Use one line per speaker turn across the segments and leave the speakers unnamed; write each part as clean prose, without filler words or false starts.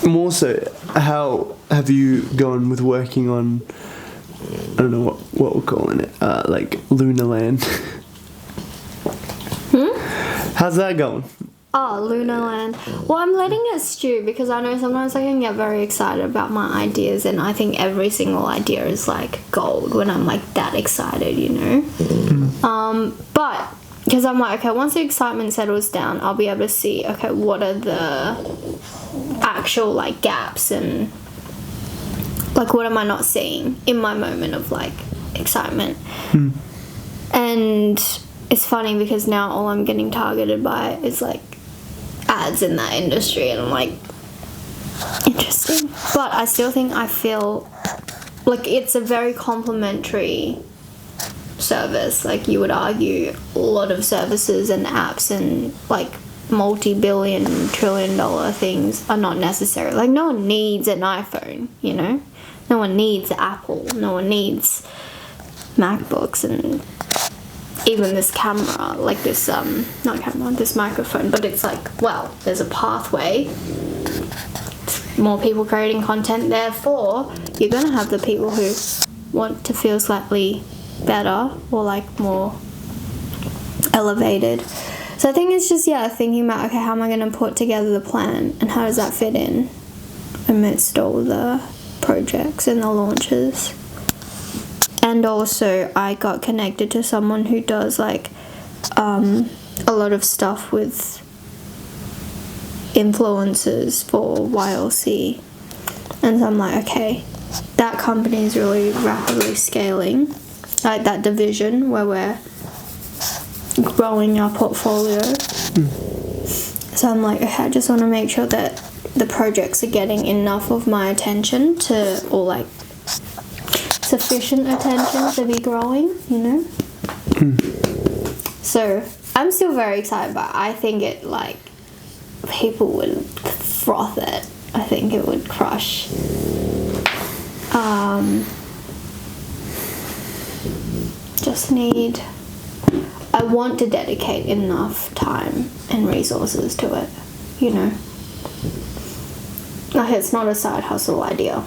more so, how have you gone with working on, I don't know what we're calling it, like Lunar Land? How's that going?
Oh, Lunar Land. Well, I'm letting it stew because I know sometimes I can get very excited about my ideas, and I think every single idea is like gold when I'm like that excited, you know? But because I'm like, okay, once the excitement settles down, I'll be able to see, okay, what are the actual like gaps and like what am I not seeing in my moment of like excitement. And it's funny because now all I'm getting targeted by is like ads in that industry, and I'm like, interesting. But I still think I feel like it's a very complimentary service. Like you would argue a lot of services and apps and like multi-billion trillion-dollar things are not necessary. Like no one needs an iPhone, you know, no one needs Apple, no one needs MacBooks, and even this camera, like this not camera, this microphone. But it's like, well, there's a pathway, more people creating content, therefore you're gonna have the people who want to feel slightly better or like more elevated. So I think it's just thinking about, okay, how am I going to put together the plan and how does that fit in amidst all the projects and the launches. And also I got connected to someone who does like a lot of stuff with influencers for YLC, and so I'm like, okay, that company is really rapidly scaling, like that division where we're growing our portfolio. So I'm like, okay, I just want to make sure that the projects are getting enough of my attention to, or like sufficient attention to be growing, you know? So I'm still very excited, but I think it like people would froth it. I think it would crush. I want to dedicate enough time and resources to it, you know. Like it's not a side hustle idea.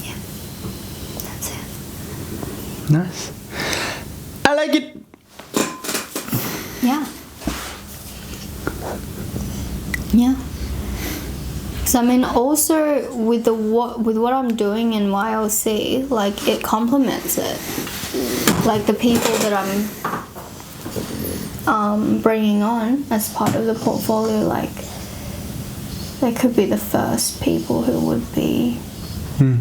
Yeah, that's it.
Nice. I like it.
Yeah. Yeah. So I mean, also with what I'm doing in YLC, like it complements it. Like the people that I'm bringing on as part of the portfolio, like they could be the first people who would be, you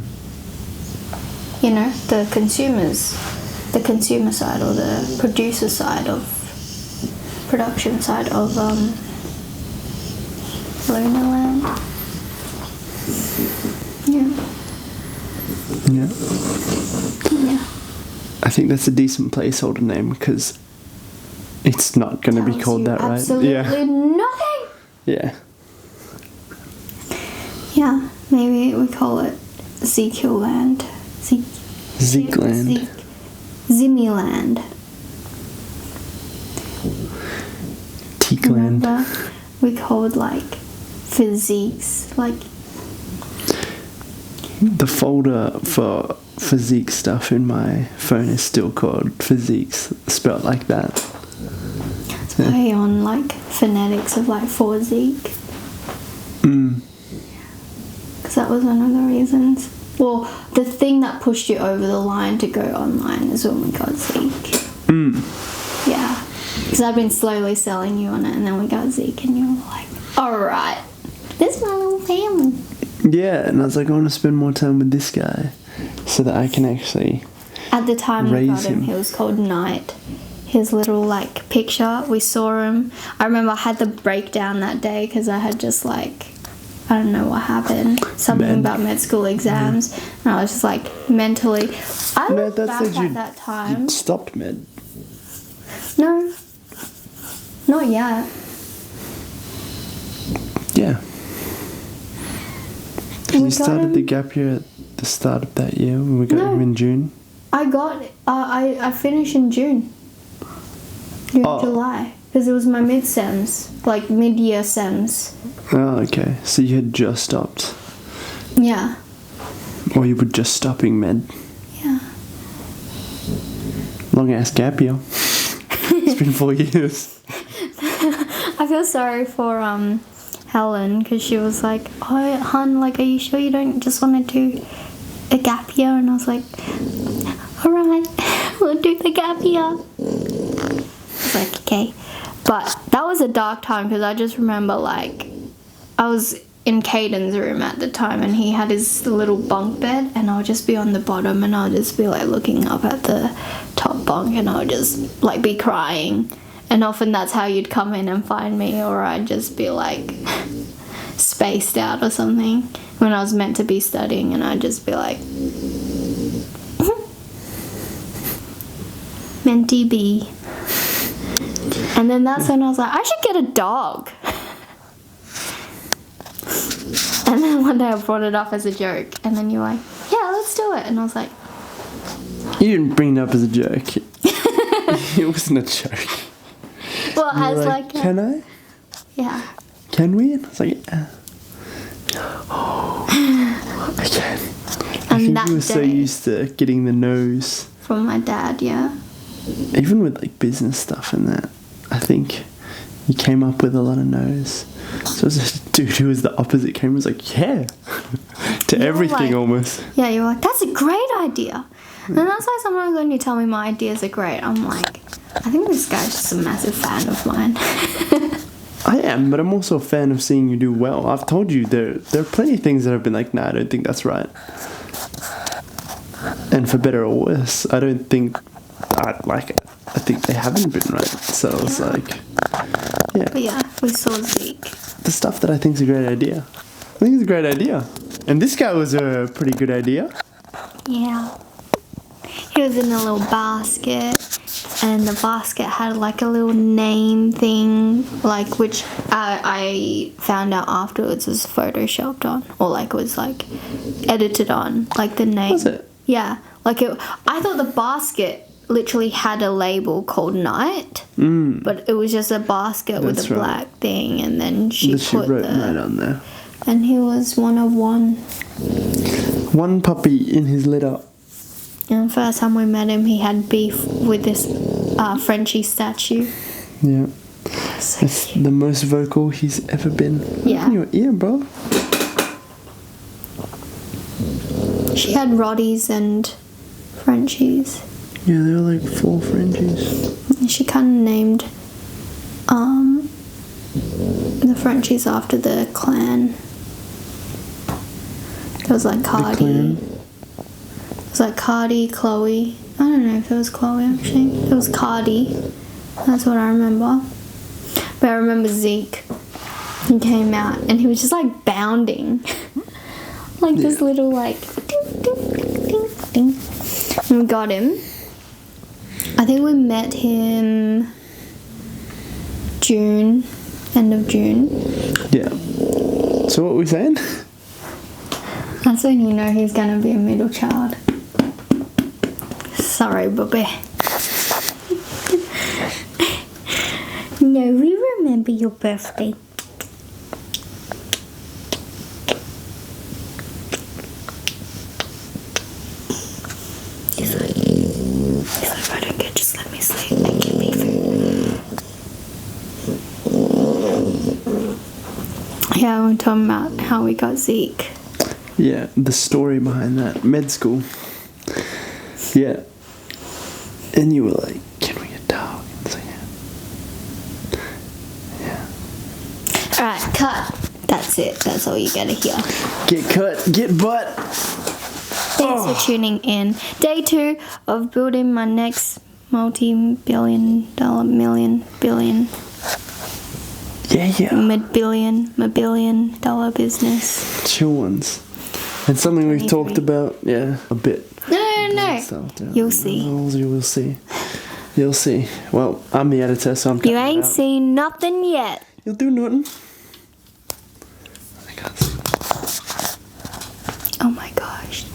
know, the consumer side or the producer side of production side of Lunar Land.
Yeah. I think that's a decent placeholder name because it's not going to be called that, right?
Absolutely nothing.
Yeah.
Yeah, maybe we call it Ezekiel Land.
Zekeland.
Zimiland.
Teakland.
Remember, we called like physiques, like
the folder for physique stuff in my phone is still called physiques, spelled like that.
It's play on like phonetics of like physique. Because that was one of the reasons. Well, the thing that pushed you over the line to go online is when we got Zeke. Yeah. Because I've been slowly selling you on it, and then we got Zeke, and you were like, alright, this is my little family.
Yeah, and I was like, I want to spend more time with this guy so that I can actually
at the time we got
him.
He was called Knight. His little like picture, we saw him. I remember I had the breakdown that day because I had just like, I don't know what happened, something about med school exams, and I was just like mentally, I look back at that time.
You stopped med.
No, not yet.
Yeah. You started the gap year at the start of that year when we got him in June?
I finished in June. July. Because it was my mid-sems, like mid-year sems.
Oh, okay. So you had just stopped.
Yeah.
Or you were just stopping med.
Yeah.
Long ass gap year. It's been 4 years.
I feel sorry for Helen, because she was like, oh, hun, like, are you sure you don't just want to do a gap year? And I was like, alright, we'll do the gap year. I was like, okay. But that was a dark time, because I just remember, like, I was in Caden's room at the time, and he had his little bunk bed, and I would just be on the bottom, and I would just be, like, looking up at the top bunk, and I would just, like, be crying. And often that's how you'd come in and find me, or I'd just be, like, spaced out or something when I was meant to be studying, and I'd just be like, Menti B. And then that's when I was like, I should get a dog. And then one day I brought it up as a joke, and then you were like, yeah, let's do it. And I was like,
You didn't bring it up as a joke. It wasn't a joke.
well,
You were
as like a,
can I?
yeah.
Can we? And I was like, yeah. Oh, I can. I
And
think
that
you were so
day-
used to getting the nose.
From my dad, yeah.
Even with like business stuff and that, I think you came up with a lot of no's. So it was a dude who was the opposite came and was like, yeah. To
You were
everything
like-
almost.
Yeah, you were like, that's a great idea. And that's why sometimes when you tell me my ideas are great, I'm like, I think this guy's just a massive fan of mine.
I am, but I'm also a fan of seeing you do well. I've told you there are plenty of things that I've been like, nah, I don't think that's right. And for better or worse, I don't think I like it. I think they haven't been right. So it's like, yeah,
But yeah, we saw Zeke.
the stuff that I think is a great idea. I think it's a great idea. And this guy was a pretty good idea.
Yeah. He was in a little basket, and the basket had like a little name thing, like which I found out afterwards was photoshopped on, or like was like edited on, like the name.
Was it?
Yeah. Like I thought the basket literally had a label called Night, but it was just a basket with
That's
a
right.
black thing, and then she
She
put
wrote
the
Night on there.
and he was one of one.
One puppy in his litter.
And the first time we met him, he had beef with this Frenchie statue.
Yeah.
So
It's the most vocal he's ever been.
Yeah.
In your ear, bro.
she had Roddies and Frenchies.
Yeah, there were like 4 Frenchies.
And she kind of named the Frenchies after the clan. It was like Cardi.
clan?
It was like Cardi, Chloe. I don't know if it was Chloe actually. It was Cardi. That's what I remember. But I remember Zeke. He came out and he was just like bounding. Like this little like ding, ding, ding, ding. And we got him. I think we met him June, end of June.
Yeah. So what were we saying?
That's when you know he's gonna be a middle child. Sorry, Bobby. No, we remember your birthday. He's like, I don't care, just let me sleep and give me food. Yeah, we're talking about how we got Zeke.
Yeah, the story behind that. Med school. Yeah. And you were like, can we get a dog? It's like, yeah.
Alright, cut. That's it. That's all you gotta hear.
Get cut, get butt.
Thanks for tuning in. Day 2 of building my next multi-billion dollar billion
Yeah.
billion dollar business.
Chill ones. And something we've talked
23.
about, yeah, a bit.
No.
Stuff, yeah.
You'll see.
Oh, you will see. You'll see. Well, I'm the editor, so I'm
You
cutting it
ain't
out.
seen nothing yet.
You'll do nothing. I can't see.
Oh my gosh.